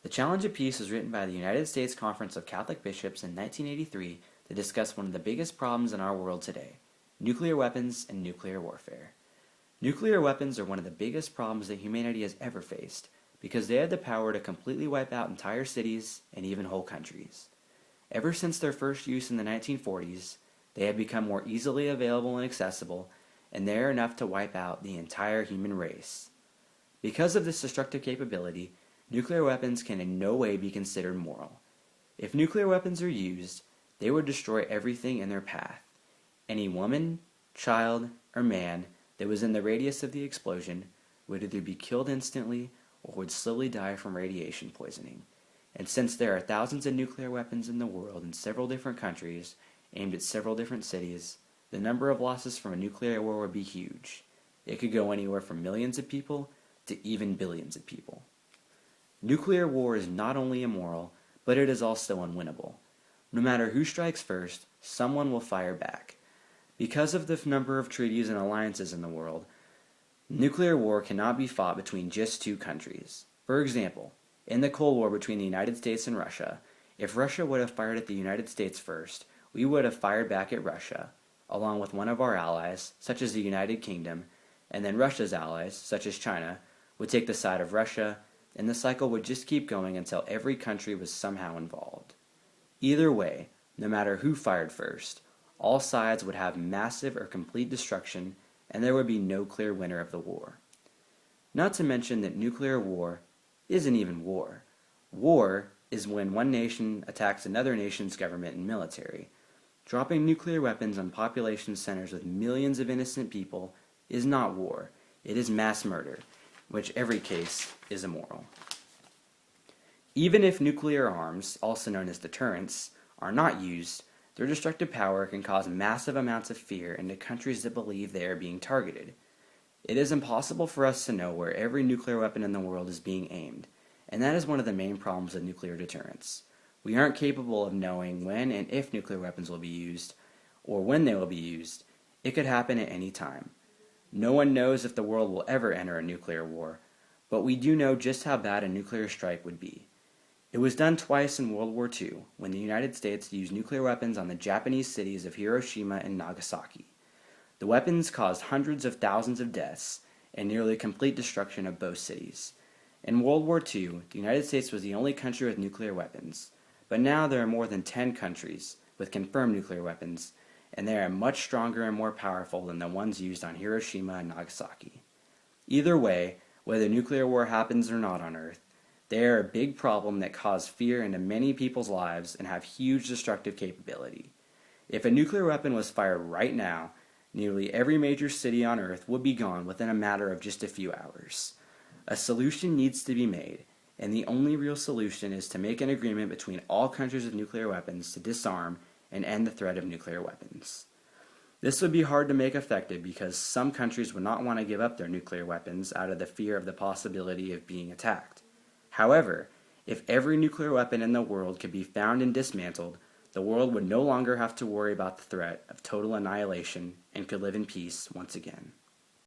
The Challenge of Peace was written by the United States Conference of Catholic Bishops in 1983 to discuss one of the biggest problems in our world today: nuclear weapons and nuclear warfare. Nuclear weapons are one of the biggest problems that humanity has ever faced because they have the power to completely wipe out entire cities and even whole countries. Ever since their first use in the 1940s, they have become more easily available and accessible, and they are enough to wipe out the entire human race. Because of this destructive capability, nuclear weapons can in no way be considered moral. If nuclear weapons are used, they would destroy everything in their path. Any woman, child, or man that was in the radius of the explosion would either be killed instantly or would slowly die from radiation poisoning. And since there are thousands of nuclear weapons in the world in several different countries, aimed at several different cities, the number of losses from a nuclear war would be huge. It could go anywhere from millions of people to even billions of people. Nuclear war is not only immoral, but it is also unwinnable. No matter who strikes first, someone will fire back. Because of the number of treaties and alliances in the world, nuclear war cannot be fought between just two countries. For example, in the Cold War between the United States and Russia, if Russia would have fired at the United States first, we would have fired back at Russia, along with one of our allies, such as the United Kingdom, and then Russia's allies, such as China, would take the side of Russia, and the cycle would just keep going until every country was somehow involved. Either way, no matter who fired first, all sides would have massive or complete destruction, and there would be no clear winner of the war. Not to mention that nuclear war isn't even war. War is when one nation attacks another nation's government and military. Dropping nuclear weapons on population centers with millions of innocent people is not war. It is mass murder, which every case is immoral. Even if nuclear arms, also known as deterrents, are not used, their destructive power can cause massive amounts of fear into countries that believe they are being targeted. It is impossible for us to know where every nuclear weapon in the world is being aimed, and that is one of the main problems of nuclear deterrence. We aren't capable of knowing when and if nuclear weapons will be used, or when they will be used. It could happen at any time. No one knows if the world will ever enter a nuclear war, but we do know just how bad a nuclear strike would be. It was done twice in World War II, when the United States used nuclear weapons on the Japanese cities of Hiroshima and Nagasaki. The weapons caused hundreds of thousands of deaths and nearly complete destruction of both cities. In World War II, the United States was the only country with nuclear weapons, but now there are more than 10 countries with confirmed nuclear weapons, and they are much stronger and more powerful than the ones used on Hiroshima and Nagasaki. Either way, whether nuclear war happens or not on Earth, they are a big problem that cause fear into many people's lives and have huge destructive capability. If a nuclear weapon was fired right now, nearly every major city on Earth would be gone within a matter of just a few hours. A solution needs to be made, and the only real solution is to make an agreement between all countries with nuclear weapons to disarm and end the threat of nuclear weapons. This would be hard to make effective because some countries would not want to give up their nuclear weapons out of the fear of the possibility of being attacked. However, if every nuclear weapon in the world could be found and dismantled, the world would no longer have to worry about the threat of total annihilation and could live in peace once again.